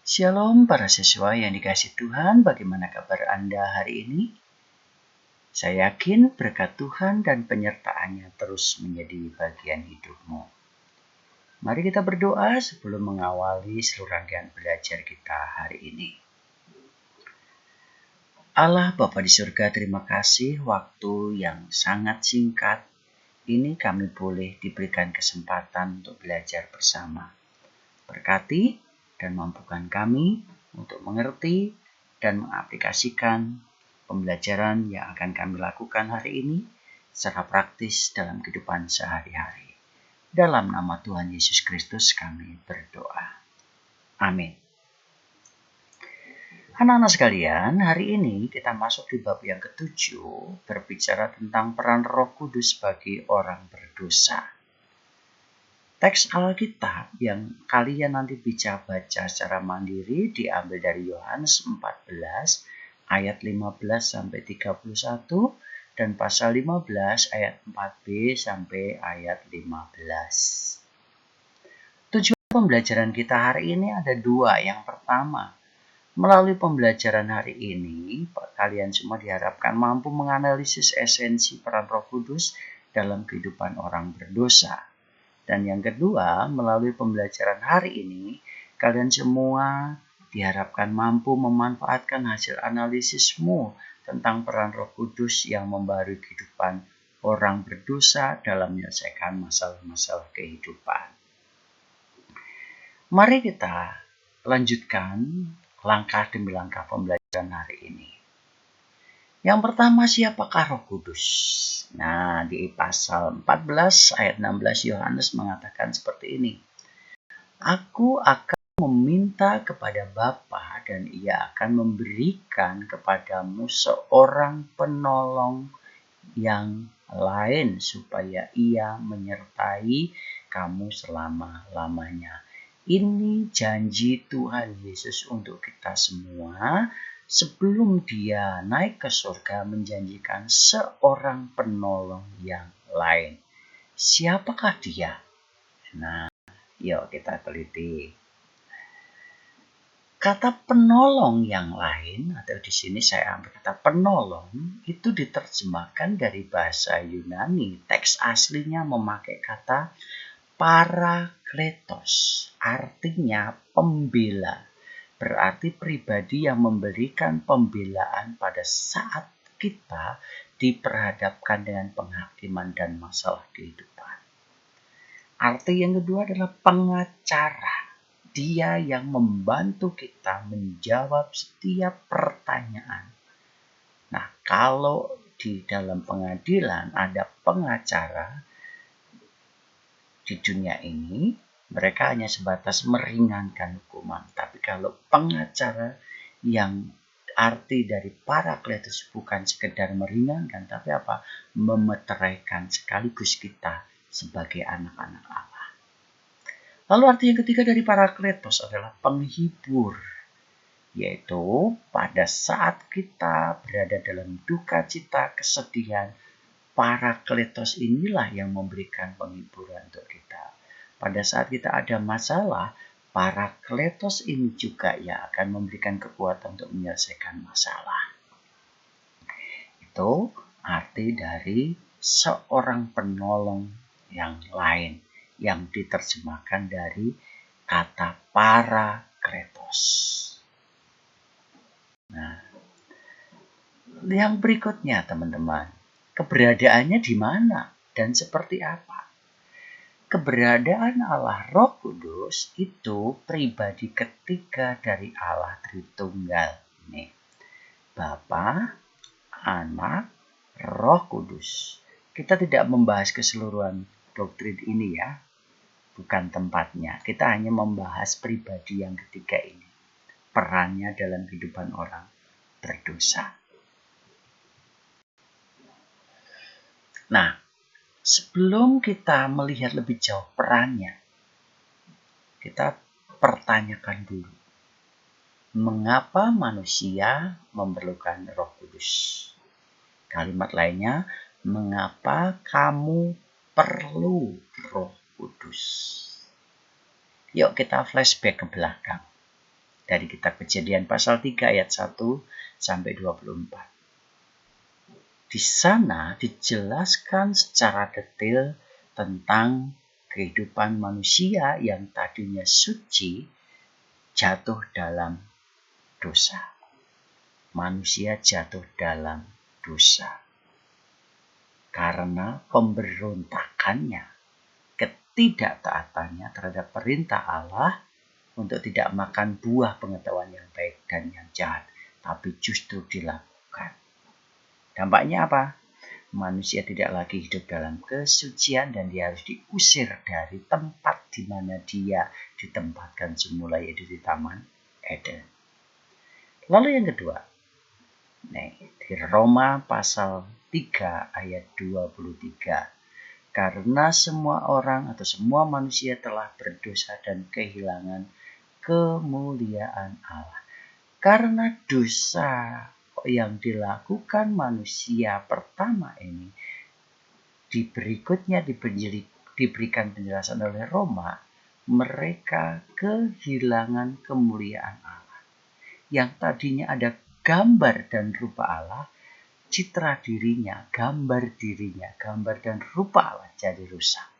Shalom para siswa yang dikasihi Tuhan, bagaimana kabar Anda hari ini? Saya yakin berkat Tuhan dan penyertaan-Nya terus menjadi bagian hidupmu. Mari kita berdoa sebelum mengawali seluruh rangkaian belajar kita hari ini. Allah Bapa di surga, terima kasih waktu yang sangat singkat ini kami boleh diberikan kesempatan untuk belajar bersama. Berkati dan mampukan kami untuk mengerti dan mengaplikasikan pembelajaran yang akan kami lakukan hari ini secara praktis dalam kehidupan sehari-hari. Dalam nama Tuhan Yesus Kristus kami berdoa. Amin. Anak-anak sekalian, hari ini kita masuk di bab yang ke-7, berbicara tentang peran Roh Kudus bagi orang berdosa. Teks Alkitab yang kalian nanti bisa baca secara mandiri diambil dari Yohanes 14 ayat 15 sampai 31 dan pasal 15 ayat 4b sampai ayat 15. Tujuan pembelajaran kita hari ini ada dua. Yang pertama, melalui pembelajaran hari ini, kalian semua diharapkan mampu menganalisis esensi peran Roh Kudus dalam kehidupan orang berdosa. Dan yang kedua, melalui pembelajaran hari ini, kalian semua diharapkan mampu memanfaatkan hasil analisismu tentang peran Roh Kudus yang membaharui kehidupan orang berdosa dalam menyelesaikan masalah-masalah kehidupan. Mari kita lanjutkan langkah demi langkah pembelajaran hari ini. Yang pertama, siapakah Roh Kudus? Nah, di pasal 14 ayat 16 Yohanes mengatakan seperti ini. Aku akan meminta kepada Bapa dan Ia akan memberikan kepadamu seorang penolong yang lain supaya Ia menyertai kamu selama-lamanya. Ini janji Tuhan Yesus untuk kita semua. Sebelum Dia naik ke surga menjanjikan seorang penolong yang lain. Siapakah Dia? Nah, yuk kita teliti. Kata penolong yang lain, atau di sini saya ambil kata penolong, itu diterjemahkan dari bahasa Yunani. Teks aslinya memakai kata parakletos, artinya pembela. Berarti pribadi yang memberikan pembelaan pada saat kita diperhadapkan dengan penghakiman dan masalah kehidupan. Arti yang kedua adalah pengacara. Dia yang membantu kita menjawab setiap pertanyaan. Nah, kalau di dalam pengadilan ada pengacara di dunia ini, mereka hanya sebatas meringankan hukuman. Tapi kalau pengacara yang arti dari parakletos bukan sekedar meringankan, tapi apa? Memeteraikan sekaligus kita sebagai anak-anak Allah. Lalu arti yang ketiga dari parakletos adalah penghibur. Yaitu pada saat kita berada dalam duka cita, kesedihan, parakletos inilah yang memberikan penghiburan untuk kita. Pada saat kita ada masalah, parakletos ini juga yang akan memberikan kekuatan untuk menyelesaikan masalah. Itu arti dari seorang penolong yang lain yang diterjemahkan dari kata parakletos. Nah, yang berikutnya teman-teman, keberadaannya di mana dan seperti apa? Keberadaan Allah Roh Kudus itu pribadi ketiga dari Allah Tritunggal. Nih, Bapa, Anak, Roh Kudus. Kita tidak membahas keseluruhan doktrin ini ya. Bukan tempatnya. Kita hanya membahas pribadi yang ketiga ini. Perannya dalam kehidupan orang berdosa. Nah, sebelum kita melihat lebih jauh perannya, kita pertanyakan dulu. Mengapa manusia memerlukan Roh Kudus? Kalimat lainnya, mengapa kamu perlu Roh Kudus? Yuk kita flashback ke belakang. Dari kitab Kejadian pasal 3 ayat 1 sampai 24. Di sana dijelaskan secara detail tentang kehidupan manusia yang tadinya suci jatuh dalam dosa. Manusia jatuh dalam dosa karena pemberontakannya, ketidaktaatannya terhadap perintah Allah untuk tidak makan buah pengetahuan yang baik dan yang jahat, tapi justru dilakukan. Dampaknya apa? Manusia tidak lagi hidup dalam kesucian dan dia harus diusir dari tempat di mana dia ditempatkan semula, yaitu di Taman Eden. Lalu yang kedua, di Roma pasal 3 ayat 23. Karena semua orang atau semua manusia telah berdosa dan kehilangan kemuliaan Allah. Karena dosa yang dilakukan manusia pertama ini, berikutnya diberikan penjelasan oleh Roma, mereka kehilangan kemuliaan Allah. Yang tadinya ada gambar dan rupa Allah, citra dirinya, gambar dirinya, gambar dan rupa Allah jadi rusak.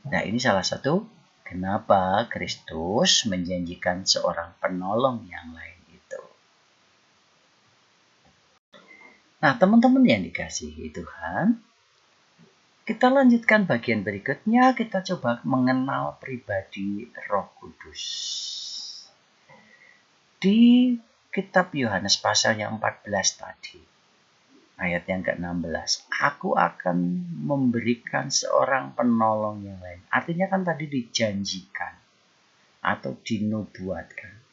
Nah, ini salah satu kenapa Kristus menjanjikan seorang penolong yang lain itu. Nah, teman-teman yang dikasihi Tuhan, kita lanjutkan bagian berikutnya, kita coba mengenal pribadi Roh Kudus. Di kitab Yohanes pasal yang 14 tadi, ayat yang ke-16, aku akan memberikan seorang penolong yang lain. Artinya kan tadi dijanjikan atau dinubuatkan.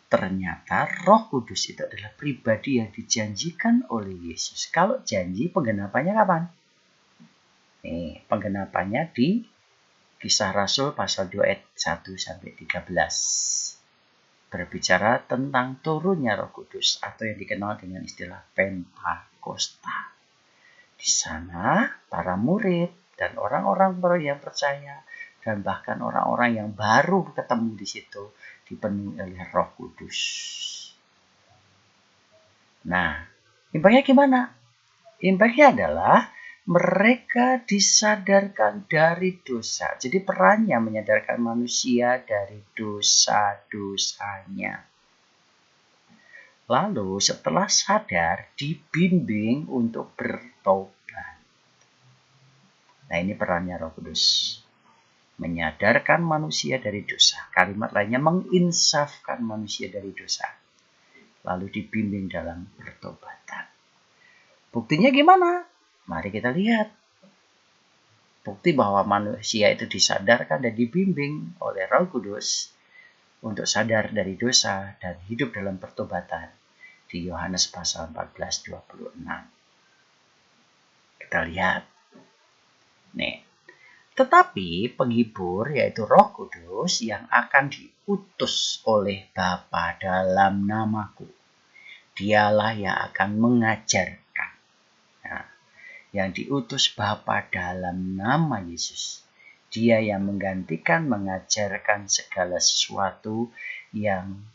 Ternyata Roh Kudus itu adalah pribadi yang dijanjikan oleh Yesus. Kalau janji, penggenapannya kapan? Penggenapannya di Kisah Rasul pasal 2 ayat 1 sampai 13. Berbicara tentang turunnya Roh Kudus atau yang dikenal dengan istilah Pentakosta. Di sana para murid dan orang-orang yang percaya dan bahkan orang-orang yang baru ketemu di situ dipenuhi oleh Roh Kudus. Nah, impaknya gimana? Impaknya adalah mereka disadarkan dari dosa. Jadi perannya menyadarkan manusia dari dosa-dosanya. Lalu setelah sadar, dibimbing untuk bertobat. Nah, ini perannya Roh Kudus. Menyadarkan manusia dari dosa. Kalimat lainnya menginsafkan manusia dari dosa. Lalu dibimbing dalam pertobatan. Buktinya gimana? Mari kita lihat. Bukti bahwa manusia itu disadarkan dan dibimbing oleh Roh Kudus untuk sadar dari dosa dan hidup dalam pertobatan di Yohanes pasal 14:26. Kita lihat. Tetapi penghibur yaitu Roh Kudus yang akan diutus oleh Bapa dalam namaku. Dialah yang akan mengajarkan. Nah, yang diutus Bapa dalam nama Yesus. Dia yang menggantikan mengajarkan segala sesuatu yang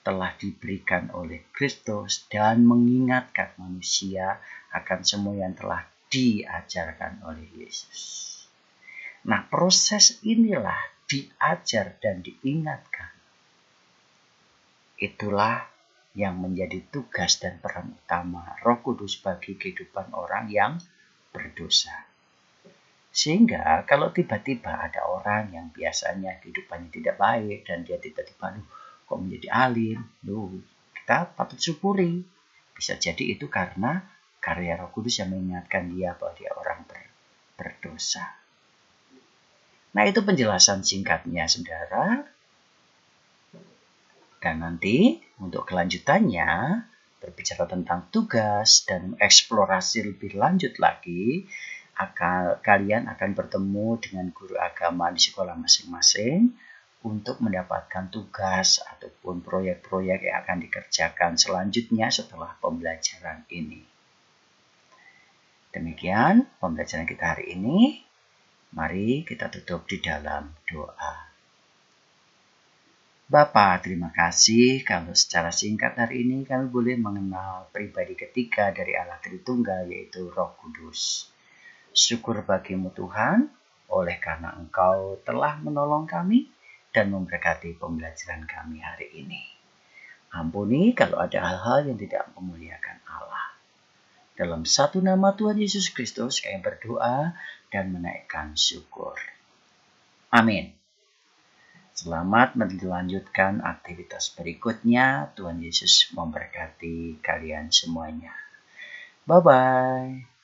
telah diberikan oleh Kristus dan mengingatkan manusia akan semua yang telah diajarkan oleh Yesus. Nah, proses inilah diajar dan diingatkan. Itulah yang menjadi tugas dan peran utama Roh Kudus bagi kehidupan orang yang berdosa. Sehingga kalau tiba-tiba ada orang yang biasanya kehidupannya tidak baik dan dia tiba-tiba kok menjadi alim, kita patut syukuri. Bisa jadi itu karena karya Roh Kudus yang mengingatkan dia bahwa dia orang berdosa. Nah, itu penjelasan singkatnya, saudara. Dan nanti untuk kelanjutannya, berbicara tentang tugas dan eksplorasi lebih lanjut lagi, kalian akan bertemu dengan guru agama di sekolah masing-masing untuk mendapatkan tugas ataupun proyek-proyek yang akan dikerjakan selanjutnya setelah pembelajaran ini. Demikian pembelajaran kita hari ini. Mari kita tutup di dalam doa. Bapak, terima kasih kalau secara singkat hari ini kami boleh mengenal pribadi ketiga dari Allah Tritunggal, yaitu Roh Kudus. Syukur bagimu Tuhan, oleh karena Engkau telah menolong kami dan memberkati pembelajaran kami hari ini. Ampuni kalau ada hal-hal yang tidak memuliakan Allah. Dalam satu nama Tuhan Yesus Kristus kami berdoa dan menaikkan syukur. Amin. Selamat melanjutkan aktivitas berikutnya. Tuhan Yesus memberkati kalian semuanya. Bye-bye.